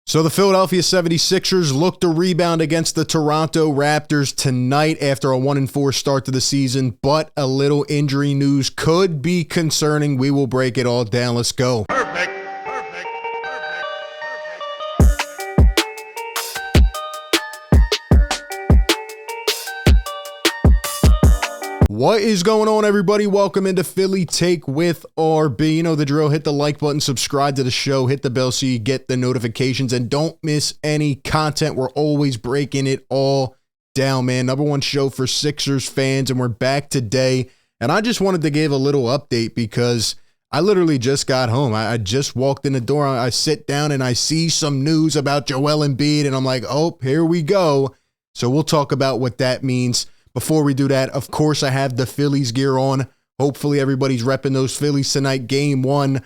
So the Philadelphia 76ers look to rebound against the Toronto Raptors tonight after a 1-4 start to the season, but a little injury news could be concerning. We will break it all down. Let's go. Perfect. What is going on, everybody? Welcome into Philly Take with RB. You know the drill. Hit the like button, subscribe to the show, hit the bell so you get the notifications, and don't miss any content. We're always breaking it all down, man. Number one show for Sixers fans, and we're back today. And I just wanted to give a little update because I literally just got home. I just walked in the door. I sit down and I see some news about Joel Embiid, and I'm like, oh, here we go. So we'll talk about what that means. Before we do that, of course, I have the Phillies gear on. Hopefully everybody's repping those Phillies tonight. Game 1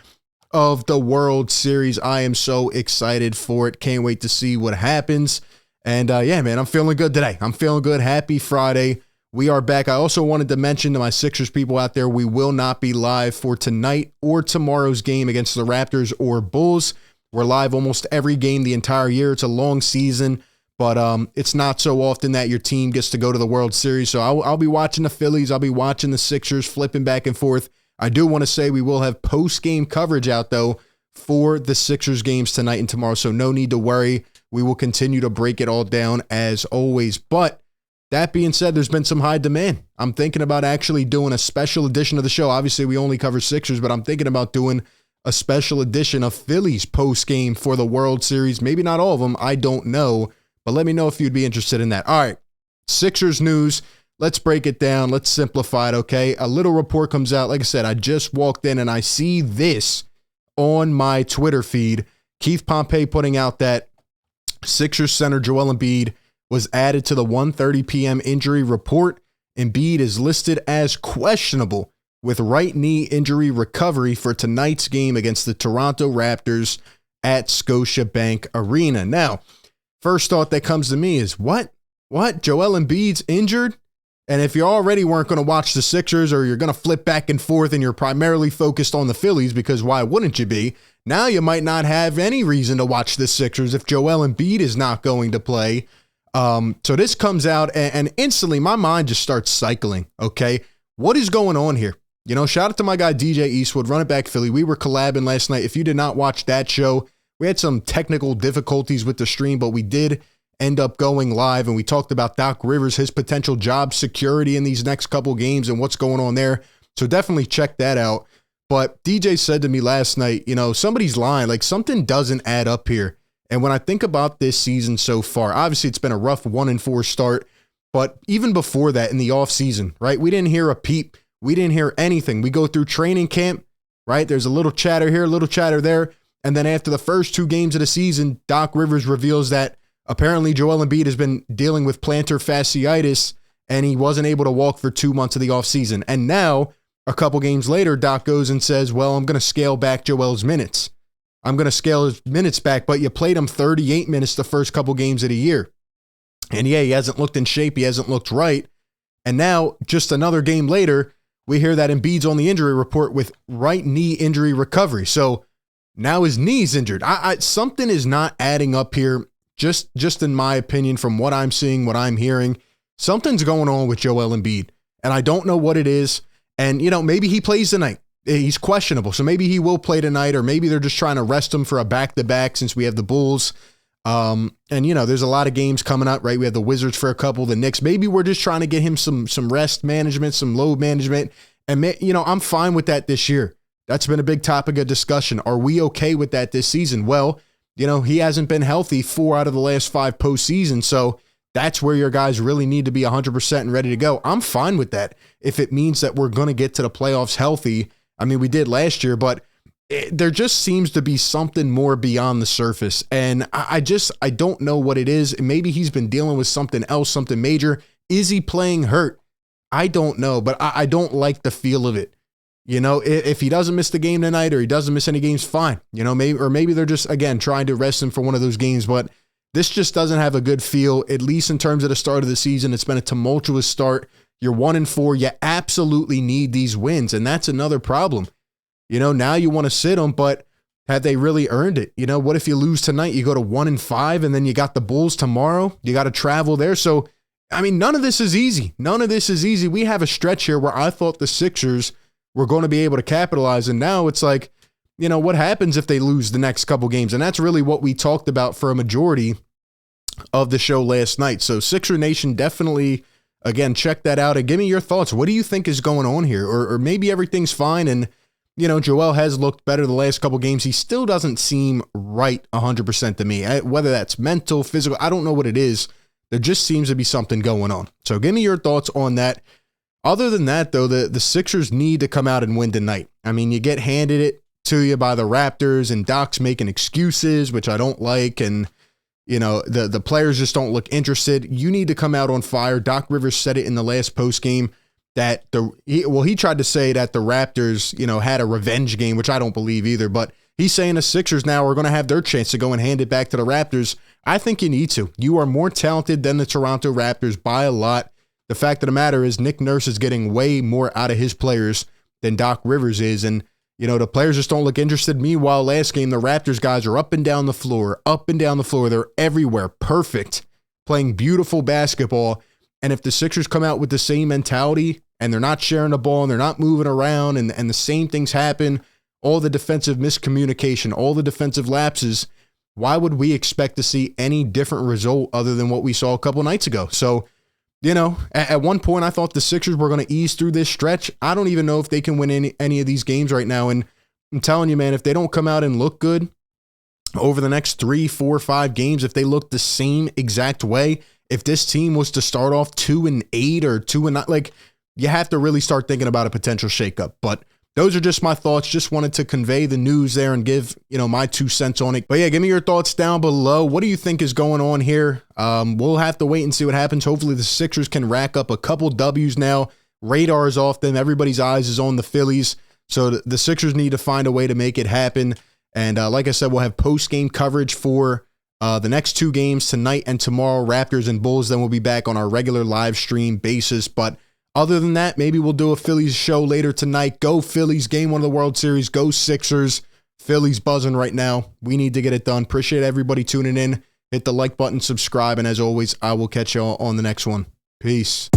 of the World Series. I am so excited for it. Can't wait to see what happens. And yeah, man, I'm feeling good today. I'm feeling good. Happy Friday. We are back. I also wanted to mention to my Sixers people out there, we will not be live for tonight or tomorrow's game against the Raptors or Bulls. We're live almost every game the entire year. It's a long season. But it's not so often that your team gets to go to the World Series. So I'll be watching the Phillies. I'll be watching the Sixers, flipping back and forth. I do want to say we will have post-game coverage out, though, for the Sixers games tonight and tomorrow. So no need to worry. We will continue to break it all down as always. But that being said, there's been some high demand. I'm thinking about actually doing a special edition of the show. Obviously, we only cover Sixers, but I'm thinking about doing a special edition of Phillies post-game for the World Series. Maybe not all of them. I don't know. But let me know if you'd be interested in that. All right, Sixers news. Let's break it down. Let's simplify it, okay? A little report comes out. Like I said, I just walked in and I see this on my Twitter feed. Keith Pompey putting out that Sixers center Joel Embiid was added to the 1:30 p.m. injury report. Embiid is listed as questionable with right knee injury recovery for tonight's game against the Toronto Raptors at Scotiabank Arena. Now, first thought that comes to me is, what? Joel Embiid's injured? And if you already weren't going to watch the Sixers or you're going to flip back and forth and you're primarily focused on the Phillies, because why wouldn't you be? Now you might not have any reason to watch the Sixers if Joel Embiid is not going to play. So this comes out and instantly my mind just starts cycling, okay? What is going on here? You know, shout out to my guy DJ Eastwood, Run It Back Philly. We were collabing last night. If you did not watch that show, we had some technical difficulties with the stream, but we did end up going live, and we talked about Doc Rivers, his potential job security in these next couple games and what's going on there. So definitely check that out. But DJ said to me last night, you know, somebody's lying. Like, something doesn't add up here. And when I think about this season so far, obviously it's been a rough 1-4 start, but even before that in the offseason, right? We didn't hear a peep. We didn't hear anything. We go through training camp, right? There's a little chatter here, a little chatter there. And then after the first 2 games of the season, Doc Rivers reveals that apparently Joel Embiid has been dealing with plantar fasciitis and he wasn't able to walk for 2 months of the offseason. And now, a couple games later, Doc goes and says, well, I'm going to scale back Joel's minutes. I'm going to scale his minutes back, but you played him 38 minutes the first couple games of the year. And yeah, he hasn't looked in shape. He hasn't looked right. And now, just another game later, we hear that Embiid's on the injury report with right knee injury recovery. So now his knee's injured. Something is not adding up here, just in my opinion, from what I'm seeing, what I'm hearing. Something's going on with Joel Embiid, and I don't know what it is. And, you know, maybe he plays tonight. He's questionable, so maybe he will play tonight, or maybe they're just trying to rest him for a back-to-back since we have the Bulls. And, you know, there's a lot of games coming up, right? We have the Wizards for a couple, the Knicks. Maybe we're just trying to get him some rest management, some load management. And, you know, I'm fine with that this year. That's been a big topic of discussion. Are we okay with that this season? Well, you know, he hasn't been healthy 4 out of the last 5 postseasons, so that's where your guys really need to be 100% and ready to go. I'm fine with that if it means that we're going to get to the playoffs healthy. I mean, we did last year, but there just seems to be something more beyond the surface, and I don't know what it is. Maybe he's been dealing with something else, something major. Is he playing hurt? I don't know, but I don't like the feel of it. You know, if he doesn't miss the game tonight or he doesn't miss any games, fine. You know, maybe they're just, again, trying to rest him for one of those games. But this just doesn't have a good feel, at least in terms of the start of the season. It's been a tumultuous start. You're 1-4. You absolutely need these wins, and that's another problem. You know, now you want to sit him, but Had they really earned it? You know, what if you lose tonight? You go to 1-5 and then you got the Bulls tomorrow. You got to travel there. So, I mean, none of this is easy. None of this is easy. We have a stretch here where I thought the Sixers were going to be able to capitalize. And now it's like, you know, what happens if they lose the next couple games? And that's really what we talked about for a majority of the show last night. So Sixer Nation, definitely, again, check that out and give me your thoughts. What do you think is going on here? Or maybe everything's fine and, you know, Joel has looked better the last couple games. He still doesn't seem right 100% to me. Whether that's mental, physical, I don't know what it is. There just seems to be something going on. So give me your thoughts on that. Other than that, though, the Sixers need to come out and win tonight. I mean, you get handed it to you by the Raptors, and Doc's making excuses, which I don't like, and, you know, the players just don't look interested. You need to come out on fire. Doc Rivers said it in the last postgame that he tried to say that the Raptors, you know, had a revenge game, which I don't believe either, but he's saying the Sixers now are going to have their chance to go and hand it back to the Raptors. I think you need to. You are more talented than the Toronto Raptors by a lot. The fact of the matter is Nick Nurse is getting way more out of his players than Doc Rivers is, and, you know, the players just don't look interested. Meanwhile, last game, the Raptors guys are up and down the floor. They're everywhere. Perfect. Playing beautiful basketball. And if the Sixers come out with the same mentality and they're not sharing the ball and they're not moving around and the same things happen, all the defensive miscommunication, all the defensive lapses, why would we expect to see any different result other than what we saw a couple nights ago? So, you know, at one point I thought the Sixers were going to ease through this stretch. I don't even know if they can win any of these games right now. And I'm telling you, man, if they don't come out and look good over the next 3, 4, 5 games, if they look the same exact way, if this team was to start off 2-8 or 2-9, like, you have to really start thinking about a potential shakeup. But those are just my thoughts. Just wanted to convey the news there and give, you know, my 2 cents on it. But yeah, give me your thoughts down below. What do you think is going on here? We'll have to wait and see what happens. Hopefully the Sixers can rack up a couple W's now. Radar is off them. Everybody's eyes is on the Phillies. So the Sixers need to find a way to make it happen. And like I said, we'll have post-game coverage for the next 2 games tonight and tomorrow, Raptors and Bulls. Then we'll be back on our regular live stream basis. But other than that, maybe we'll do a Phillies show later tonight. Go Phillies, game 1 of the World Series. Go Sixers. Phillies buzzing right now. We need to get it done. Appreciate everybody tuning in. Hit the like button, subscribe, and as always, I will catch y'all on the next one. Peace.